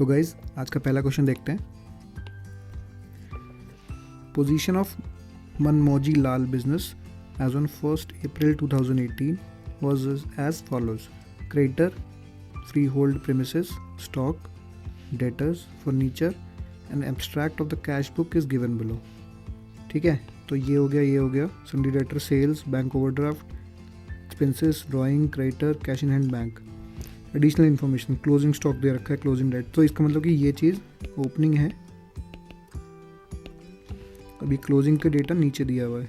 तो गाइज आज का पहला क्वेश्चन देखते हैं। Position of Manmoji Lal business as on 1st April 2018 was as follows: creditor, freehold premises, stock, debtors, furniture, an abstract of the cash book is given below। ठीक है, तो ये हो गया sundry debtor, sales, bank overdraft, expenses, drawing, creditor, cash in hand, bank. Additional information, closing stock दे रखा है, closing date. तो इसका मतलब कि ये चीज़ ओपनिंग है, अभी क्लोजिंग का डेटा नीचे दिया हुआ है।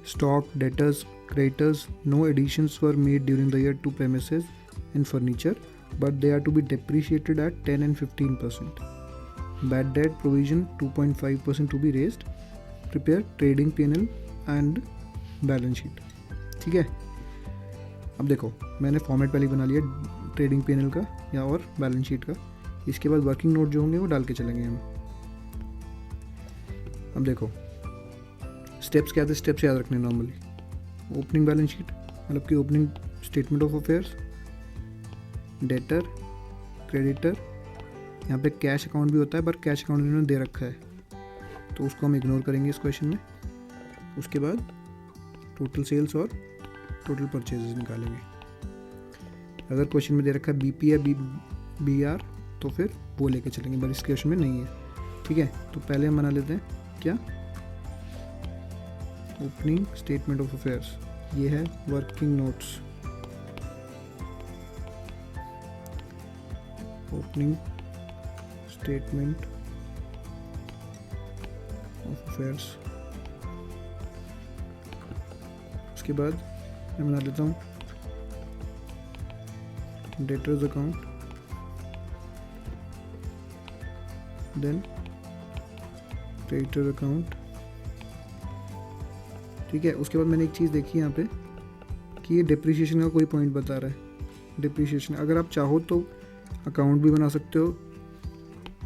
Stock, debtors, creditors, no additions were made during the year to premises and furniture but they are to be depreciated at 10 and 15%. Bad debt provision 2.5% to be raised. Prepare trading P&L and balance sheet. ठीक है, अब देखो मैंने format पहले बना लिया trading P&L का या और बैलेंस शीट का। इसके बाद वर्किंग नोट जो होंगे वो डाल के चलेंगे हम। अब देखो स्टेप्स क्या थे, स्टेप्स याद रखने नॉर्मली। ओपनिंग बैलेंस शीट मतलब कि opening statement of affairs, debtor, creditor, यहाँ पे कैश अकाउंट भी होता है पर कैश अकाउंट इन्होंने दे रखा है तो उसको हम इग्नोर करेंगे इस क्वेश्चन में। उसके बाद टोटल सेल्स और टोटल परचेजेस निकालेंगे। अगर क्वेश्चन में दे रखा है बीपी या बीआर तो फिर वो लेके चलेंगे, पर इस क्वेश्चन में नहीं है। ठीक है, तो पहले हम बना लेते हैं क्या, ओपनिंग स्टेटमेंट ऑफ अफेयर्स। ये है working notes, opening statement of affairs. उसके बाद मैं बना लेता हूँ debtors account, then creditor account. ठीक है, उसके बाद मैंने एक चीज़ देखी यहाँ पे कि ये डिप्रिसिएशन का कोई पॉइंट बता रहा है। डिप्रिसिएशन अगर आप चाहो तो अकाउंट भी बना सकते हो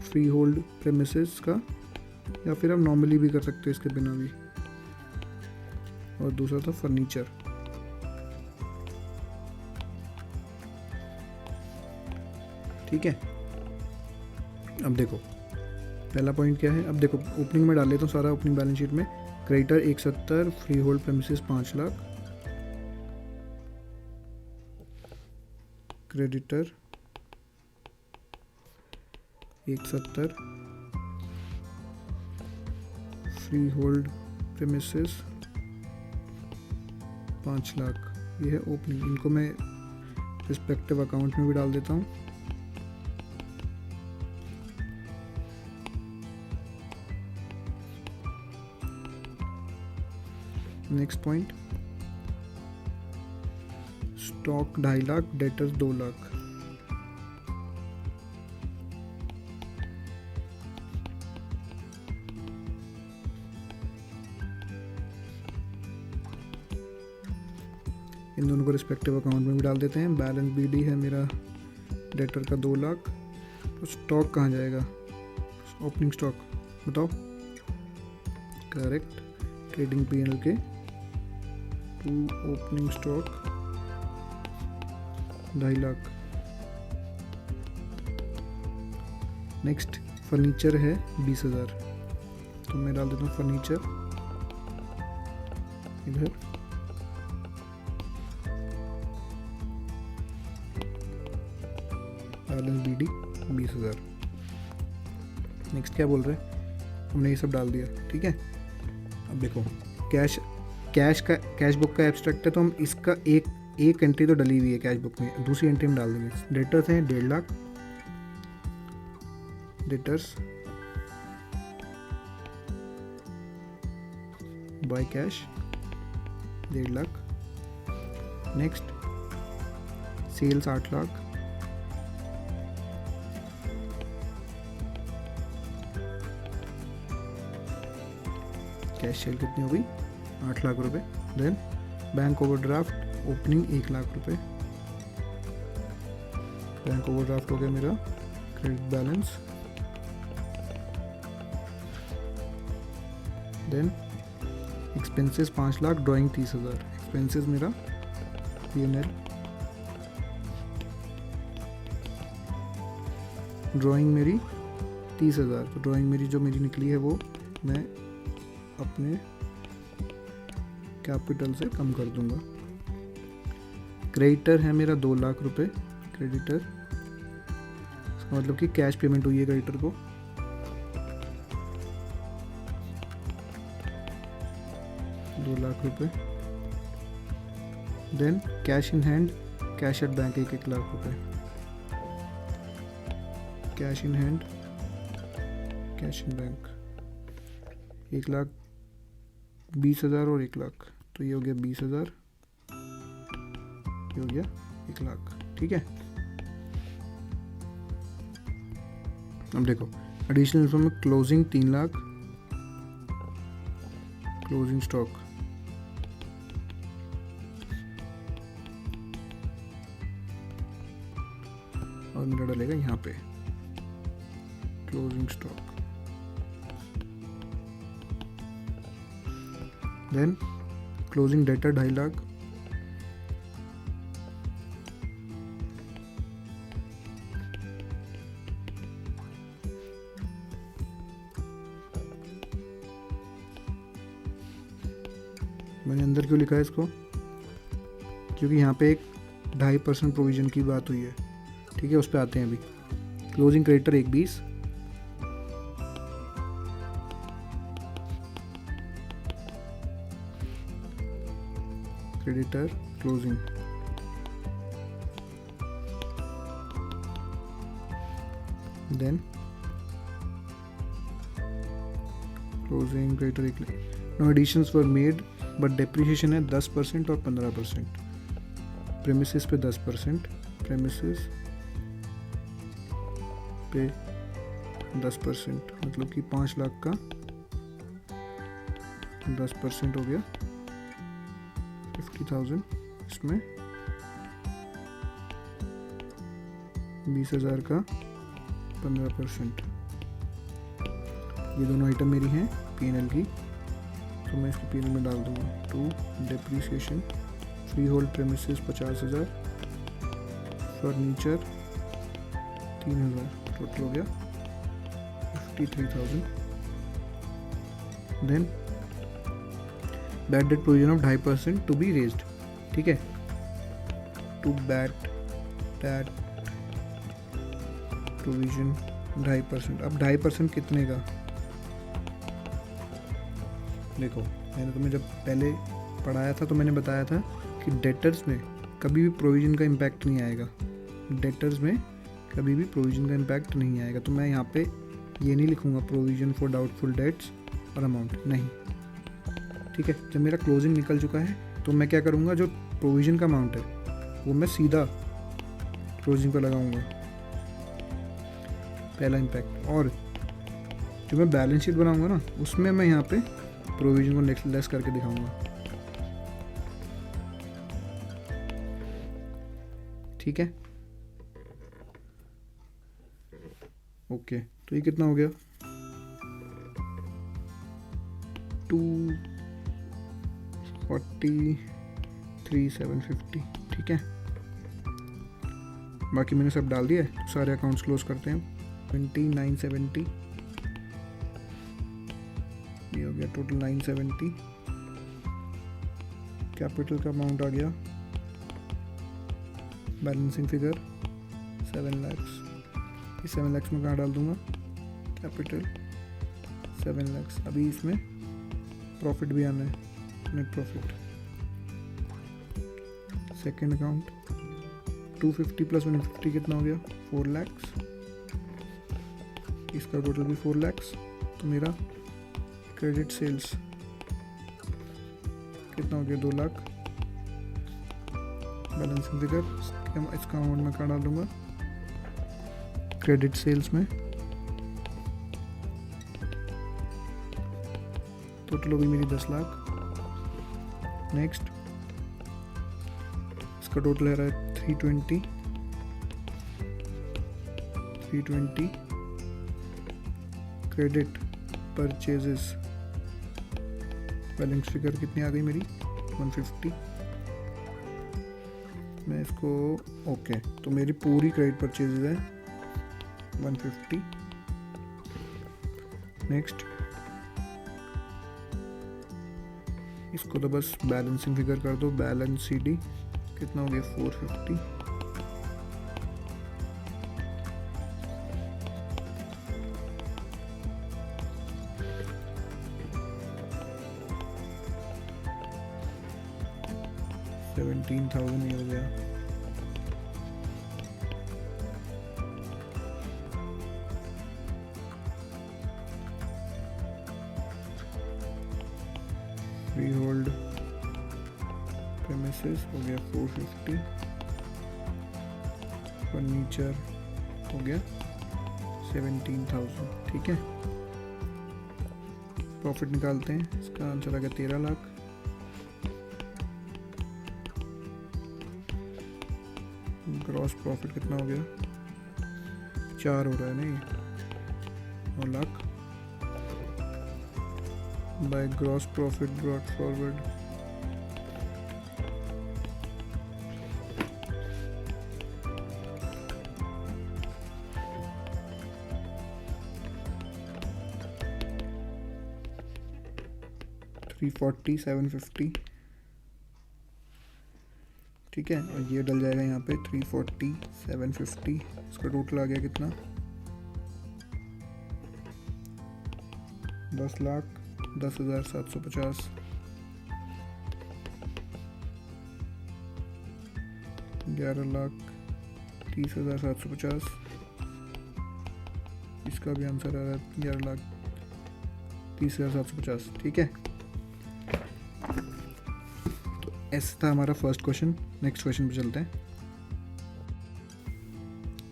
फ्री होल्ड प्रेमिसेस का, या फिर आप नॉर्मली भी कर सकते हो इसके बिना भी। और दूसरा था फर्नीचर। ठीक है, अब देखो पहला पॉइंट क्या है। अब देखो ओपनिंग में डाल लेता हूँ सारा ओपनिंग बैलेंस शीट में। Creditor 170, free hold premises 5 lakh, creditor 170, free hold premises 5 lakh. ये है ओपनिंग। इनको मैं रिस्पेक्टिव अकाउंट में भी डाल देता हूँ। Next point, stock 2.5 lakh, debtors 2 lakh. इन दोनों को रिस्पेक्टिव अकाउंट में भी डाल देते हैं। बैलेंस बीडी है मेरा डेटर का 2 लाख। तो स्टॉक कहाँ जाएगा, ओपनिंग स्टॉक बताओ। करेक्ट, ट्रेडिंग P&L के to opening stock 2.5 lakh. Next furniture है 20,000, तो मैं डाल देता हूँ फर्नीचर इधर। Balance BD 20,000। नेक्स्ट क्या बोल रहे हैं, हमने ये सब डाल दिया। ठीक है, अब देखो कैश बुक का एब्स्ट्रैक्ट है तो हम इसका एक एंट्री तो डली हुई है कैश बुक में, दूसरी एंट्री में डाल देंगे। डेटर्स हैं 1.5 lakh, debtors by cash 1.5 lakh. Next sales 8 lakh, cash sale कितनी हो गई 8 लाख रुपए। Then bank overdraft opening 1 lakh रुपए। बैंक ओवरड्राफ्ट हो गया मेरा credit balance. Then expenses 5 lakh, drawing 30,000। Expenses मेरा P&L ड्राइंग मेरी 30,000, तो ड्राइंग मेरी जो मेरी निकली है वो मैं अपने कैपिटल से कम कर दूंगा। क्रेडिटर है मेरा 2 लाख रुपए, क्रेडिटर, इसका मतलब कि कैश पेमेंट हुई है क्रेडिटर को। ₹2,00,000। Then cash in hand, cash at bank 1 lakh रुपए, cash in hand, cash in bank 1,20,000 और 1 लाख, तो ये हो गया 20,000, ये हो गया 1 लाख। ठीक है, अब देखो एडिशनल इन्फो में क्लोजिंग 3 लाख, क्लोजिंग स्टॉक और मेरा डलेगा यहाँ पे closing stock. Then closing data 2.5 lakh, मैंने अंदर क्यों लिखा है इसको, क्योंकि यहाँ पे एक 2.5% प्रोविजन की बात हुई है। ठीक है, उस पर आते हैं अभी। Closing creditor 1,20, creditor closing, then closing creditor 1 lakh. No additions were made but depreciation है 10% और 15%। प्रेमिसेस पे 10%, प्रेमिसेस पे 10%, मतलब कि 5 लाख का 10% हो गया 50,000। इसमें 20,000 का 15%। ये दोनों आइटम मेरी हैं P&L की, तो मैं इसको P&L में डाल दूंगा। To depreciation, freehold premises 50,000, furniture 3,000, total हो गया 53,000। Then bad debt provision of 2.5% to be raised. ठीक है, टू बैड डेट प्रोविजन 2.5%। अब 2.5% कितने का, देखो मैंने तुम्हें जब पहले पढ़ाया था तो मैंने बताया था कि डेटर्स में कभी भी प्रोविजन का इम्पैक्ट नहीं आएगा, डेटर्स में कभी भी प्रोविजन का इम्पैक्ट नहीं आएगा। तो मैं यहाँ पे ये नहीं लिखूँगा प्रोविजन फॉर डाउटफुल डेट्स और अमाउंट, नहीं। ठीक है, जब मेरा क्लोजिंग निकल चुका है तो मैं क्या करूँगा, जो प्रोविजन का अमाउंट है वो मैं सीधा क्लोजिंग पर लगाऊंगा, पहला इम्पैक्ट। और जो मैं बैलेंस शीट बनाऊंगा ना, उसमें मैं यहाँ पे प्रोविजन को लेस करके दिखाऊंगा। ठीक है, ओके, तो ये कितना हो गया 243,750। ठीक है, बाकी मैंने सब डाल दिया है, तो सारे अकाउंट्स क्लोज करते हैं। 2970, ये हो गया टोटल 970। कैपिटल का अमाउंट आ गया, बैलेंसिंग फिगर 7 लाख। इस 7 लाख में कहाँ डाल दूंगा, कैपिटल 7 लाख। अभी इसमें प्रॉफिट भी आना है, net profit. Second account 250 plus 150 कितना हो गया 4 लाख। इसका टोटल भी 4 लाख। तो मेरा क्रेडिट सेल्स कितना हो गया 2 लाख। बैलेंसिंग फिगर इसका अमाउंट मैं कहाँ डालूंगा, क्रेडिट सेल्स में। टोटल होगी मेरी 10 लाख। नेक्स्ट इसका टोटल है रहा है 320 क्रेडिट परचेजेस। बैलेंस फिगर कितनी आ गई मेरी 150। मैं इसको ओके, तो मेरी पूरी क्रेडिट परचेजेज है 150। नेक्स्ट इसको तो बस बैलेंसिंग फिगर कर दो, बैलेंस CD कितना हो गया 450। $17,000 ये हो गया। फ्री होल्ड प्रेमिसेस हो गया 450। फर्नीचर हो गया 17,000। ठीक है, प्रॉफिट निकालते हैं। इसका आंसर आ गया 13 लाख। ग्रॉस प्रॉफिट कितना हो गया 4 हो रहा है नहीं 9 lakh by gross profit brought forward. $340,750। ठीक है, और ये डल जाएगा यहाँ पे 340,750। इसका टोटल आ गया कितना 10,10,750। 11,30,750। इसका भी आंसर आ रहा है 11,30,750। ठीक है, ऐसा था हमारा फर्स्ट क्वेश्चन। नेक्स्ट क्वेश्चन पे चलते हैं।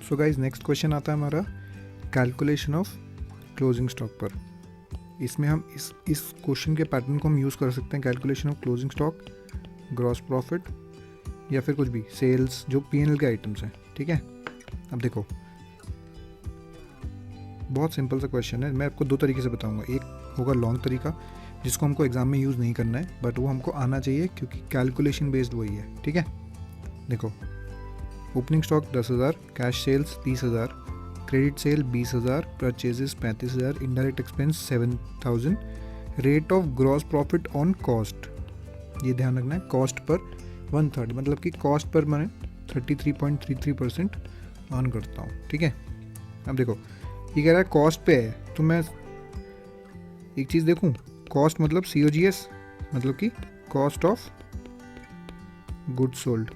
सो गाइज नेक्स्ट क्वेश्चन आता है हमारा कैलकुलेशन ऑफ क्लोजिंग स्टॉक पर। इसमें हम इस क्वेश्चन के पैटर्न को हम यूज़ कर सकते हैं calculation of closing stock, gross profit या फिर कुछ भी सेल्स जो P&L के आइटम्स हैं। ठीक है, अब देखो बहुत सिंपल सा क्वेश्चन है। मैं आपको दो तरीके से बताऊंगा। एक होगा लॉन्ग तरीका जिसको हमको एग्जाम में यूज़ नहीं करना है, बट वो हमको आना चाहिए क्योंकि कैलकुलेशन बेस्ड वही है। ठीक है, देखो opening stock 10,000, cash sales 30,000, credit sale 20,000, purchases 35,000, indirect expense 7,000, rate of gross profit on cost, ये ध्यान रखना है, कॉस्ट पर 1/3, मतलब कि कॉस्ट पर मैं 33.33% अर्न करता हूँ। ठीक है, अब देखो ये कह रहा है कॉस्ट पे है, तो मैं एक चीज़ देखूँ, कॉस्ट मतलब COGS, मतलब कि कॉस्ट ऑफ गुड्स सोल्ड।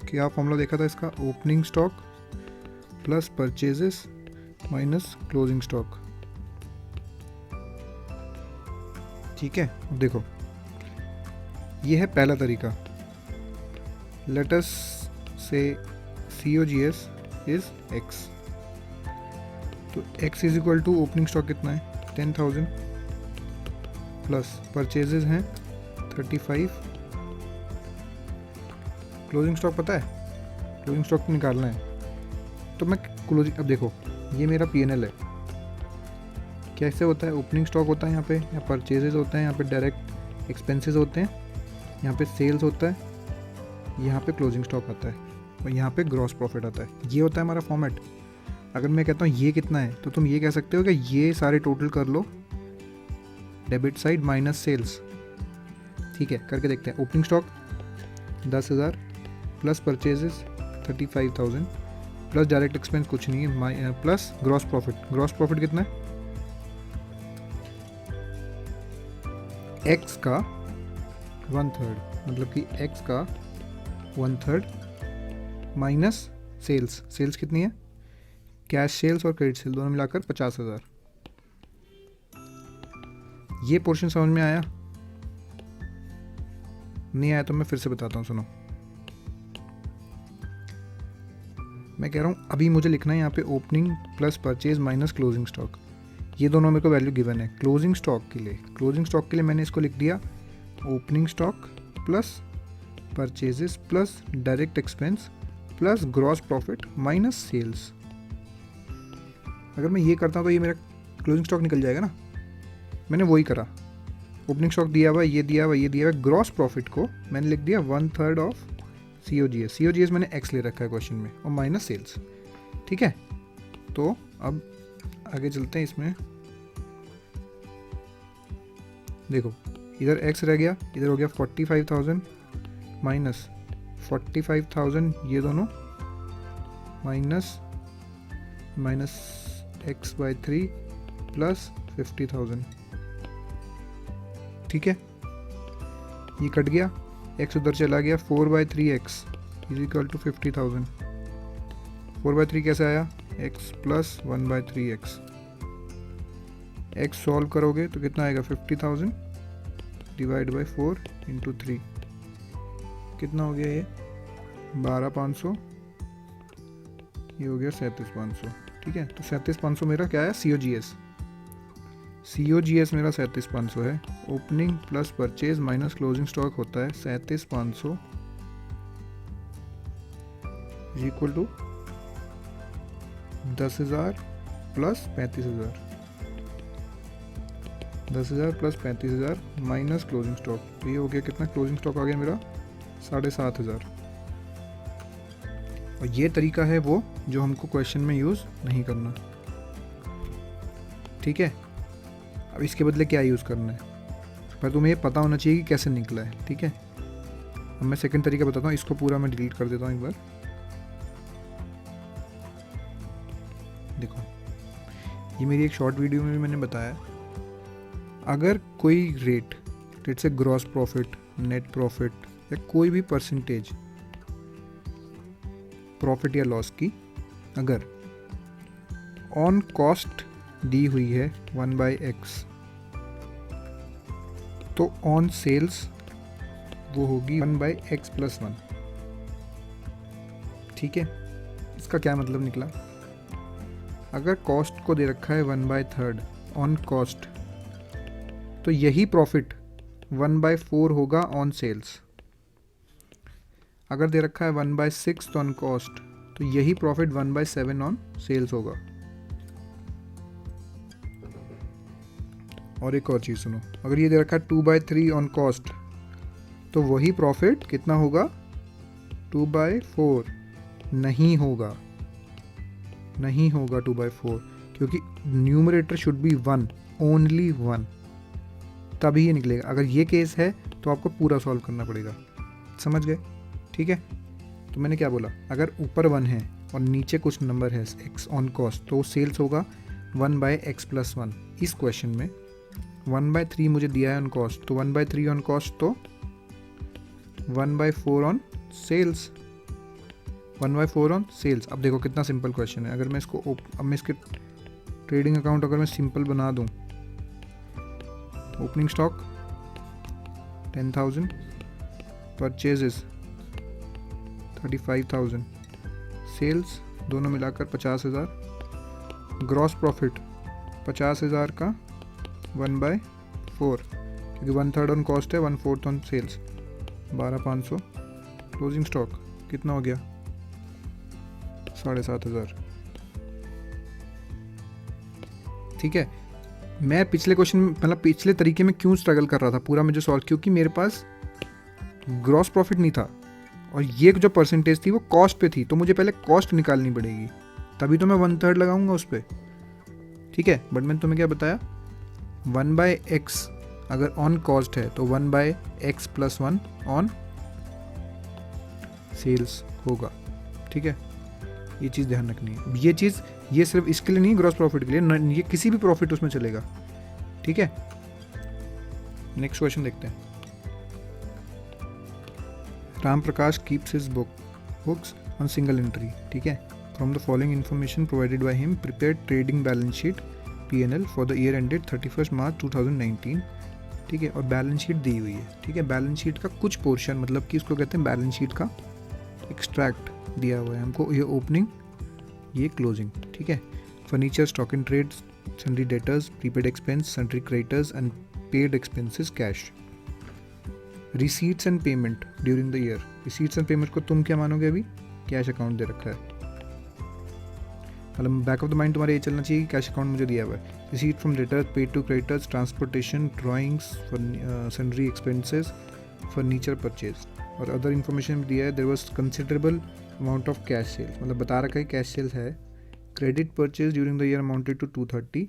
क्या फॉर्मूला देखा था इसका, opening stock plus purchases minus closing stock. ठीक है, अब देखो ये है पहला तरीका। लेट अस से COGS इज X, तो X is equal to opening stock कितना है 10,000 प्लस परचेजेस हैं 35, क्लोजिंग स्टॉक पता है, क्लोजिंग स्टॉक निकालना है। तो मैं क्लोजिंग, अब देखो ये मेरा P&L है, कैसे होता है, ओपनिंग स्टॉक होता है यहाँ पे, या परचेजेस होते हैं यहाँ पे, डायरेक्ट एक्सपेंसेस होते हैं यहाँ पे, सेल्स होता है यहाँ पे, क्लोजिंग स्टॉक आता है और यहाँ पे ग्रॉस प्रॉफिट आता है। ये होता है हमारा फॉर्मेट। अगर मैं कहता हूँ ये कितना है, तो तुम ये कह सकते हो कि ये सारे टोटल कर लो, डेबिट साइड माइनस सेल्स। ठीक है, करके देखते हैं। Opening stock 10,000 plus purchases 35,000 plus direct expense कुछ नहीं है, plus gross profit. Gross profit कितना है X का 1/3, मतलब कि X का 1/3 माइनस सेल्स। सेल्स कितनी है, कैश सेल्स और क्रेडिट सेल दोनों मिलाकर 50,000। ये पोर्शन समझ में आया? नहीं आया तो मैं फिर से बताता हूँ, सुनो। मैं कह रहा हूँ अभी मुझे लिखना है यहाँ पे opening plus purchase minus closing stock. ये दोनों मेरे को वैल्यू गिवन है। क्लोजिंग स्टॉक के लिए मैंने इसको लिख दिया opening stock plus purchases plus direct expense plus gross profit minus sales. अगर मैं ये करता हूँ तो ये मेरा क्लोजिंग स्टॉक निकल जाएगा ना। मैंने वही करा, ओपनिंग स्टॉक दिया हुआ, ये दिया हुआ, ये दिया हुआ। ग्रॉस प्रॉफिट को मैंने लिख दिया 1/3 ऑफ COGS मैंने X ले रखा है क्वेश्चन में, और माइनस सेल्स। ठीक है, तो अब आगे चलते हैं इसमें। देखो इधर x रह गया, इधर हो गया 45,000 माइनस 45,000, ये दोनों माइनस x/3 प्लस 50,000। ठीक है, ये कट गया, x उधर चला गया, 4/3x इज इक्वल टू 50,000। 4/3 कैसे आया, x plus 1/3x। x solve करोगे तो कितना आएगा, 50,000 डिवाइड बाई 4 इंटू 3, कितना हो गया ये 12,500, ये हो गया 37,500। ठीक है, तो 37,500 मेरा क्या है, COGS मेरा 37,500 है। Opening plus purchase minus closing stock होता है 37,500 equal to 10,000 plus 35,000। 10,000 plus 35,000 minus closing stock, तो ये हो गया कितना, क्लोजिंग स्टॉक आ गया मेरा 7,500। और ये तरीका है वो जो हमको क्वेश्चन में यूज़ नहीं करना। ठीक है, अब इसके बदले क्या यूज़ करना है, पर तुम्हें ये पता होना चाहिए कि कैसे निकला है। ठीक है, अब मैं सेकंड तरीका बताता हूँ, इसको पूरा मैं डिलीट कर देता हूँ एक बार। देखो ये मेरी एक शॉर्ट वीडियो में भी मैंने बताया, अगर कोई rate, let's say gross profit, net profit या कोई भी परसेंटेज प्रॉफिट या लॉस की अगर ऑन कॉस्ट दी हुई है 1/x, तो ऑन सेल्स वो होगी 1/x + 1। ठीक है, इसका क्या मतलब निकला, अगर कॉस्ट को दे रखा है 1/3 ऑन कॉस्ट, तो यही प्रॉफिट 1/4 होगा ऑन सेल्स। अगर दे रखा है 1/6 ऑन कॉस्ट, तो यही प्रॉफिट 1/7 ऑन सेल्स होगा। और एक और चीज़ सुनो, अगर ये दे रखा है 2/3 ऑन कॉस्ट, तो वही प्रॉफिट कितना होगा, 2/4 नहीं होगा 2/4, क्योंकि न्यूमरेटर शुड बी 1, ओनली 1, तभी ये निकलेगा। अगर ये केस है तो आपको पूरा सॉल्व करना पड़ेगा, समझ गए। ठीक है, तो मैंने क्या बोला, अगर ऊपर 1 है और नीचे कुछ नंबर है x ऑन कॉस्ट, तो सेल्स होगा 1/x + 1। इस क्वेश्चन में 1/3 मुझे दिया है ऑन कॉस्ट, तो 1/3 ऑन कॉस्ट, तो 1/4 ऑन सेल्स, 1/4 ऑन सेल्स। अब देखो कितना सिंपल क्वेश्चन है। अगर मैं इसको अब मैं इसके ट्रेडिंग अकाउंट अगर मैं सिंपल बना दूं, ओपनिंग स्टॉक 10,000, परचेजेस 35,000, सेल्स दोनों मिलाकर 50,000, ग्रॉस प्रॉफिट 50,000 का 1/4, क्योंकि 1/3 ऑन कॉस्ट है, 1/4 ऑन सेल्स, 12,500। क्लोजिंग स्टॉक कितना हो गया, 7,500। ठीक है, मैं पिछले क्वेश्चन में, मतलब पिछले तरीके में क्यों स्ट्रगल कर रहा था पूरा मुझे सॉल्व, क्योंकि मेरे पास ग्रॉस प्रॉफिट नहीं था और ये जो परसेंटेज थी वो कॉस्ट पे थी, तो मुझे पहले कॉस्ट निकालनी पड़ेगी, तभी तो मैं 1/3 लगाऊंगा उस पर। ठीक है, बट मैंने तुम्हें क्या बताया, 1/x अगर ऑन कॉस्ट है तो 1/x + 1 ऑन सेल्स होगा। ठीक है, ये चीज़ ध्यान रखनी है। ये चीज़, ये सिर्फ इसके लिए नहीं, ग्रॉस प्रॉफिट के लिए, ये किसी भी प्रॉफिट उसमें चलेगा। ठीक है, नेक्स्ट क्वेश्चन देखते हैं। Ram Prakash keeps his books on single entry. ठीक है, from the following information provided by him prepared trading balance sheet P&L for the year ended 31 March 2019। ठीक है, और बैलेंस शीट दी हुई है। ठीक है, बैलेंस शीट का कुछ पोर्शन, मतलब कि इसको कहते हैं बैलेंस शीट का एक्सट्रैक्ट दिया हुआ है हमको, ये ओपनिंग, ये क्लोजिंग। ठीक है, furniture, stock in trade, sundry debtors, prepaid expense, sundry creditors and paid expenses, cash, receipts and payment during the year. Receipts and payment को तुम क्या मानोगे, अभी कैश अकाउंट दे रखा है, मतलब बैक ऑफ द माइंड तुम्हारे ये चलना चाहिए कि कैश अकाउंट मुझे दिया हुआ है। Receipt from debtors, paid to creditors, transportation, drawings, sundry expenses, furniture purchase, और अदर इन्फॉर्मेशन दिया है। There was considerable amount of cash sales, मतलब बता रखा है कैश सेल्स है credit purchase during the year amounted to 230,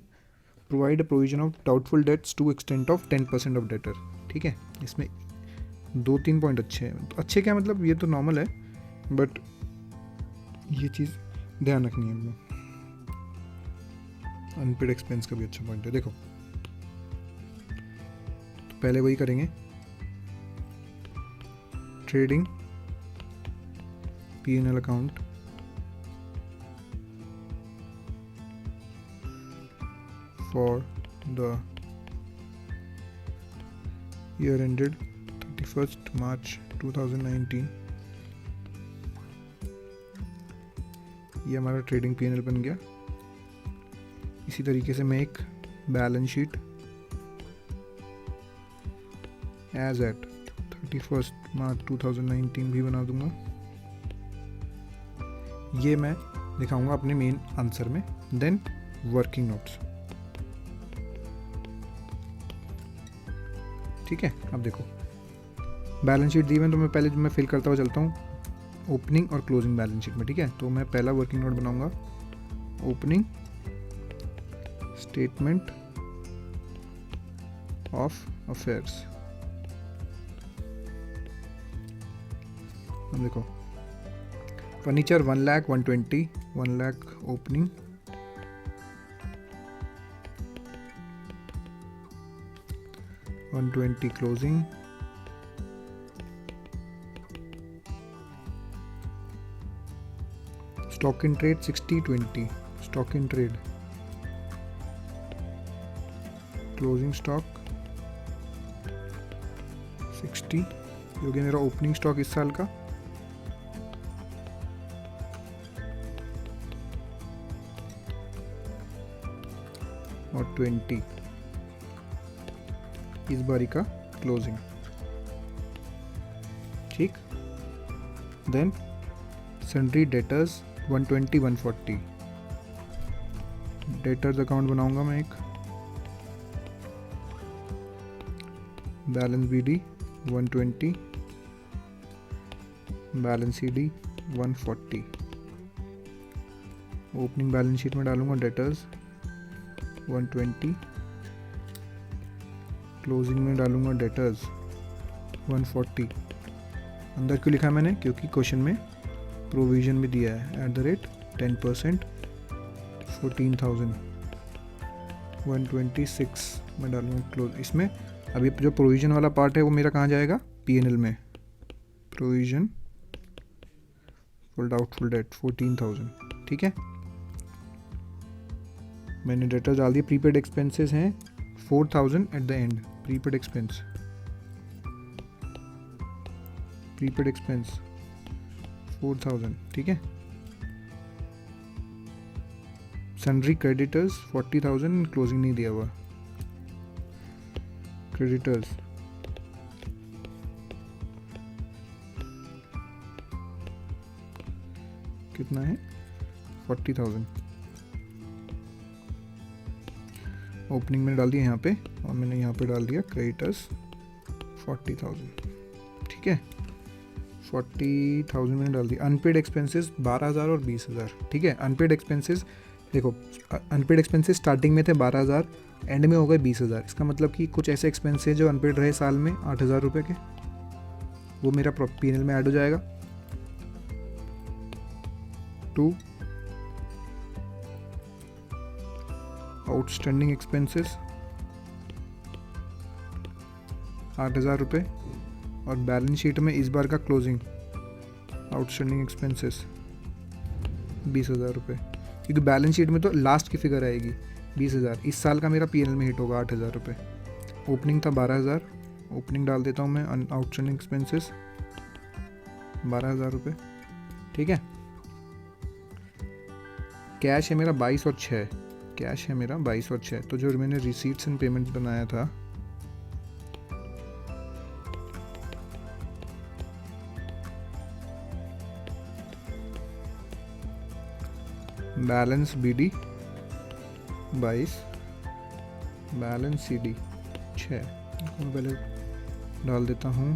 provide a provision of doubtful debts to extent of 10% of debtor. ठीक है, इसमें 2-3 पॉइंट अच्छे हैं। अच्छे क्या मतलब, ये तो नॉर्मल है, बट ये चीज़ ध्यान रखनी है हमें। अनपेड एक्सपेंस का भी अच्छा पॉइंट है। देखो तो पहले वही करेंगे, trading P&L account, for the year ended 31st March 2019। ये हमारा ट्रेडिंग P&L बन गया। इसी तरीके से मैं एक balance sheet as at 31st March 2019 भी बना दूंगा। ये मैं दिखाऊंगा अपने मेन आंसर में। Then working notes. ठीक है, अब देखो बैलेंस शीट दी हुई है, तो मैं पहले मैं फिल करता हुआ चलता हूँ ओपनिंग और क्लोजिंग बैलेंस शीट में। ठीक है, तो मैं पहला वर्किंग नोट बनाऊंगा, ओपनिंग स्टेटमेंट ऑफ अफेयर्स। अब देखो furniture 1,00,000 1 lakh opening, 120 closing, stock in trade 60-20 stock in trade, closing stock 60 जो कि मेरा ओपनिंग स्टॉक इस साल का, और 20 इस बारी का क्लोजिंग। ठीक, then sundry debtors 120-140 debtors account बनाऊंगा मैं एक, balance BD 120, balance CD 140, opening balance sheet में डालूंगा डेटर्स 120, क्लोजिंग में डालूंगा डेटर्स 140। अंदर क्यों लिखा मैंने, क्योंकि क्वेश्चन में प्रोविजन भी दिया है @10% 14,000 126 में डालूंगा क्लोज। इसमें अभी जो प्रोविजन वाला पार्ट है वो मेरा कहाँ जाएगा, P&L में, प्रोविजन फॉर डाउटफुल डेट 14,000। ठीक है, मैंने डेटर्स डाल दिए। प्रीपेड एक्सपेंसेस हैं 4,000 at the end, prepaid expense 4,000। ठीक है, सन्ड्री क्रेडिटर्स 40,000, क्लोजिंग नहीं दिया हुआ। क्रेडिटर्स कितना है, 40,000, ओपनिंग में डाल दिया यहाँ पे, और मैंने यहाँ पे डाल दिया क्रेडिटर्स 40,000। ठीक है, 40,000 मैंने डाल दिया। अनपेड एक्सपेंसेस 12,000 और 20,000। ठीक है, अनपेड एक्सपेंसेस देखो, अनपेड एक्सपेंसेस स्टार्टिंग में थे 12,000, एंड में हो गए 20,000। इसका मतलब कि कुछ ऐसे एक्सपेंसेस जो अनपेड रहे साल में 8,000 रुपये के, वो मेरा P&L में ऐड हो जाएगा। 2 आउटस्टैंडिंग एक्सपेंसेस 8,000 रुपये, और बैलेंस शीट में इस बार का क्लोजिंग आउटस्टैंडिंग एक्सपेंसेस 20,000 रुपये, क्योंकि बैलेंस शीट में तो लास्ट की फिगर आएगी 20,000। इस साल का मेरा P&L में हिट होगा 8,000 रुपये। ओपनिंग था 12,000, ओपनिंग डाल देता हूँ मैं, आउटस्टैंडिंग एक्सपेंसेस 12,000 रुपये। ठीक है, कैश है मेरा 22 और 6, कैश है मेरा 22 और 6। तो जो मैंने रिसीट्स एंड पेमेंट्स बनाया था, बैलेंस BD 22, बैलेंस CD 6, मैं पहले डाल देता हूँ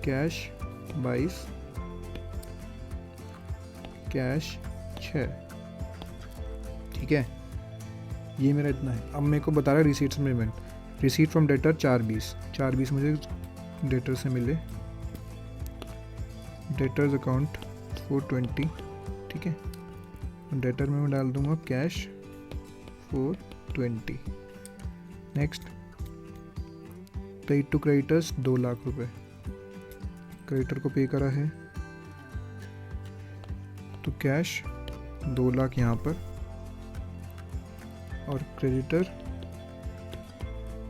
कैश 22, कैश 6, ठीक है, ये मेरा इतना है। अब मेरे को बता रहा है रिसीट्स में पेमेंट, रिसीट फ्रॉम डेटर 420 मुझे डेटर से मिले, डेटर्स अकाउंट 420, ठीक है। डेटर में मैं डाल दूंगा cash 420। Next paid to creditors 2 lakh रुपए, क्रेडिटर को पे करा है तो कैश 2 लाख यहाँ पर और क्रेडिटर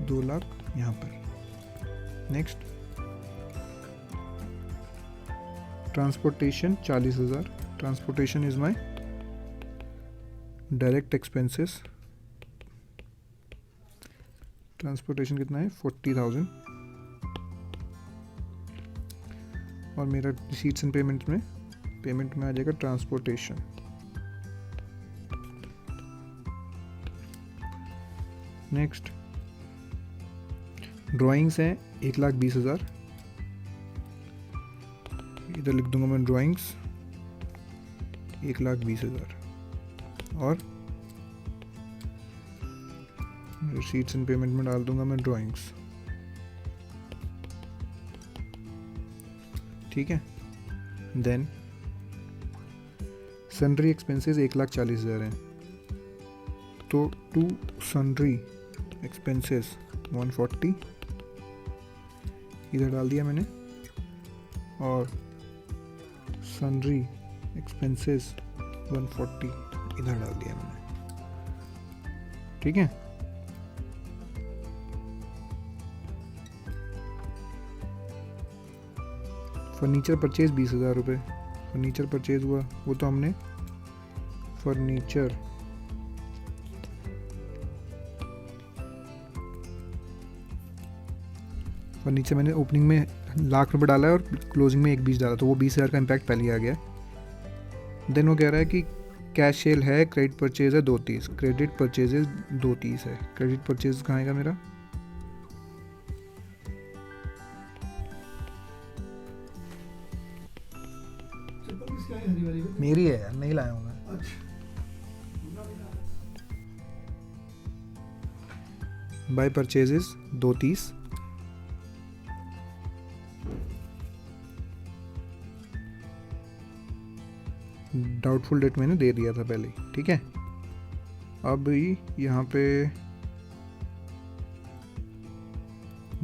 2 लाख यहाँ पर। Next transportation 40,000, transportation is my direct expenses, transportation कितना है 40,000 और मेरा रिसीट्स एंड पेमेंट में आ जाएगा ट्रांसपोर्टेशन। नेक्स्ट ड्राइंग्स हैं 1,20,000, इधर लिख दूंगा मैं ड्राइंग्स 1,20,000 और रिसीट्स एंड पेमेंट में डाल दूंगा मैं ड्राइंग्स, ठीक है। देन सन्ड्री एक्सपेंसेस 1,40,000 हैं तो टू सन्ड्री एक्सपेंसेस 140 इधर डाल दिया मैंने और सन्ड्री एक्सपेंसेस 140 इधर डाल दिया मैंने, ठीक है। फर्नीचर परचेज 20,000 रुपये, फर्नीचर परचेज हुआ वो तो हमने फर्नीचर मैंने ओपनिंग में 1,00,000 डाला है और क्लोजिंग में 1,20,000 डाला, तो वो 20,000 का इम्पैक्ट पहले ही आ गया। देन वो कह रहा है कि कैश सेल है, क्रेडिट परचेज है 230, क्रेडिट परचेजेज 230 है, क्रेडिट परचेज कहाँ आएगा मेरा, मेरी है यार, नहीं लाया हूँ मैं। बाय परचेजेस 230, डाउटफुल डेट मैंने दे दिया था पहले, ठीक है। अब यहाँ पे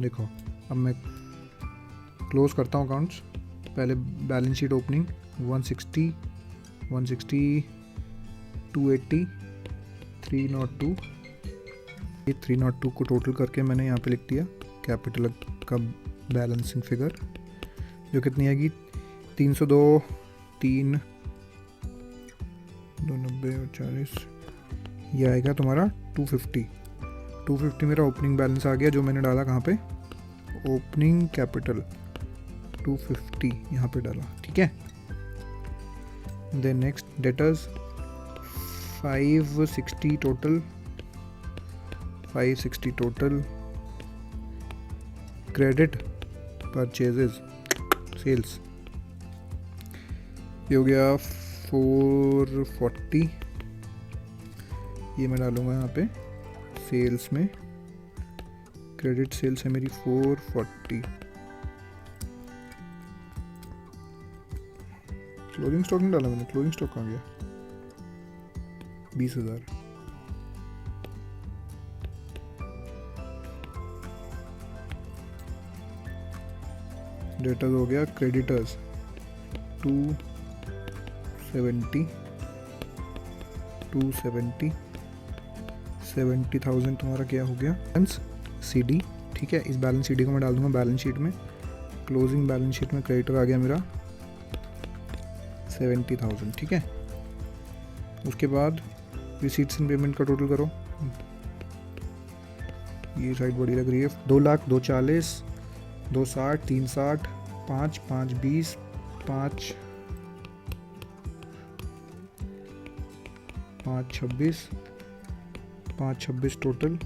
देखो, अब मैं क्लोज करता हूँ अकाउंट्स। पहले बैलेंस शीट ओपनिंग 160, 280, 302, ये 302 को टोटल करके मैंने यहाँ पे लिख दिया कैपिटल का बैलेंसिंग फिगर, जो कितनी आएगी 302, 3, 290 और 40, ये आएगा तुम्हारा 250 मेरा ओपनिंग बैलेंस आ गया, जो मैंने डाला कहाँ पे, ओपनिंग कैपिटल 250 यहाँ पे डाला, ठीक है। Then next debtors 560 total, credit purchases sales ये हो गया 440, ये मैं डालूंगा यहाँ पे सेल्स में, क्रेडिट सेल्स है मेरी 440। क्लोजिंग स्टॉक नहीं डाला मैंने, क्लोजिंग स्टॉक कहाँ गया, 20,000। डेटर्स हो गया क्रेडिटर्स 270, 70,000 तुम्हारा क्या हो गया बैलेंस CD, ठीक है। इस बैलेंस CD को मैं डाल दूंगा बैलेंस शीट में, क्लोजिंग बैलेंस शीट में क्रेडिटर आ गया मेरा 70,000, ठीक है। उसके बाद रिसीट्स एंड पेमेंट का टोटल करो, ये साइड बड़ी लग रही है, 2 लाख, 240, 260, 360, 5, 520, 5, 526 टोटल।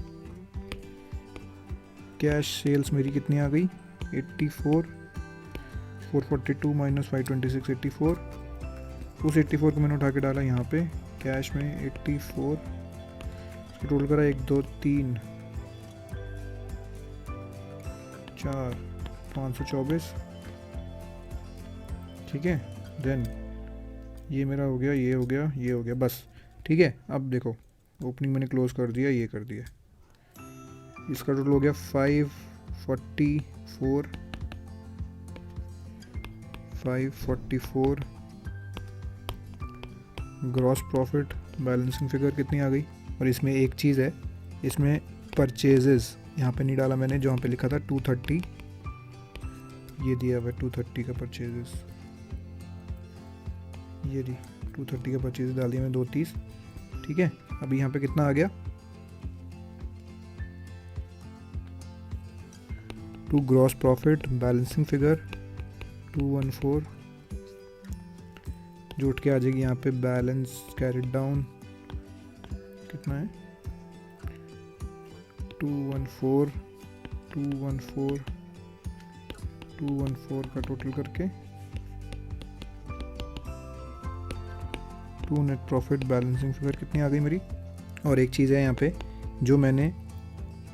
कैश सेल्स मेरी कितनी आ गई 84, 442 माइनस 526 84। उस 84 को मैंने उठा के डाला यहाँ पे कैश में 84, टोटल करा 1 2 3 4 524, ठीक है। देन ये मेरा हो गया, ये हो गया, ये हो गया, बस ठीक है। अब देखो ओपनिंग मैंने क्लोज कर दिया, ये कर दिया, इसका टोटल हो गया 544 ग्रॉस प्रॉफिट बैलेंसिंग फिगर कितनी आ गई। और इसमें एक चीज़ है, इसमें परचेजेस यहाँ पे नहीं डाला मैंने, जहाँ पे लिखा था 230, ये दिया हुआ 230 का परचेजेस, ये दी 230 का परचेजेस डाल दिया मैं 230, ठीक है। अभी यहाँ पे कितना आ गया, to gross profit balancing figure 214, जोड़ के आ जाएगी यहाँ पे बैलेंस कैरिड डाउन कितना है 214 का टोटल करके to net profit balancing figure कितनी आ गई मेरी। और एक चीज़ है यहाँ पे, जो मैंने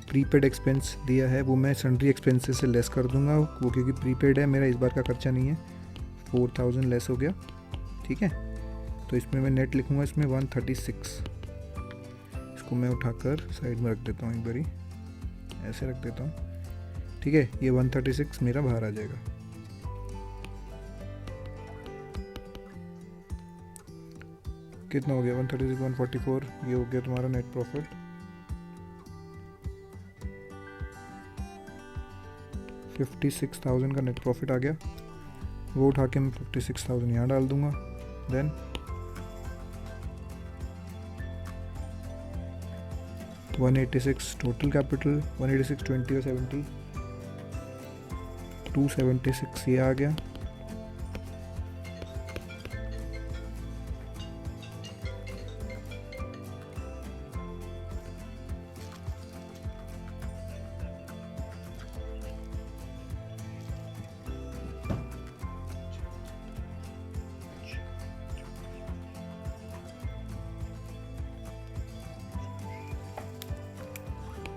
प्रीपेड एक्सपेंस दिया है वो मैं सन्ड्री एक्सपेंसेस से लेस कर दूंगा, वो क्योंकि प्रीपेड है, मेरा इस बार का खर्चा नहीं है, 4000 लेस हो गया, ठीक है। तो इसमें मैं नेट लिखूंगा, इसमें 136, इसको मैं उठाकर साइड में रख देता हूँ, एक बारी ऐसे रख देता हूँ, ठीक है। ये 136 मेरा बाहर आ जाएगा, कितना हो गया 136 144, ये हो गया तुम्हारा नेट प्रॉफिट। $56,000 का नेट प्रॉफिट आ गया, वो उठा के मैं 56,000 यहाँ डाल दूंगा। देन 186 टोटल कैपिटल, 186 20 और 70, 276 ये आ गया।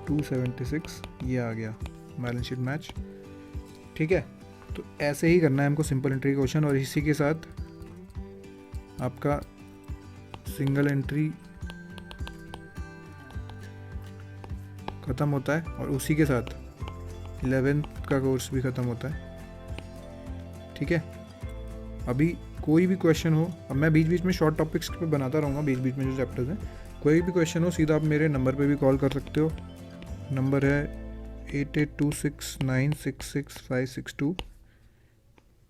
$276 ये आ गया बैलेंस शीट मैच, ठीक है। तो ऐसे ही करना है हमको सिंपल एंट्री क्वेश्चन, और इसी के साथ आपका सिंगल एंट्री ख़त्म होता है, और उसी के साथ 11th का कोर्स भी ख़त्म होता है, ठीक है। अभी कोई भी क्वेश्चन हो, अब मैं बीच बीच में शॉर्ट टॉपिक्स पे बनाता रहूँगा, बीच बीच में जो चैप्टर्स हैं, कोई भी क्वेश्चन हो सीधा आप मेरे नंबर पे भी कॉल कर सकते हो। नंबर है 8826966562,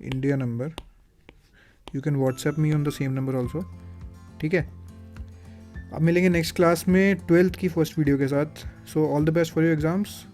India number. You can WhatsApp me on the same number also, ठीक है। अब मिलेंगे नेक्स्ट क्लास में 12th की फर्स्ट वीडियो के साथ। So all the best for your exams.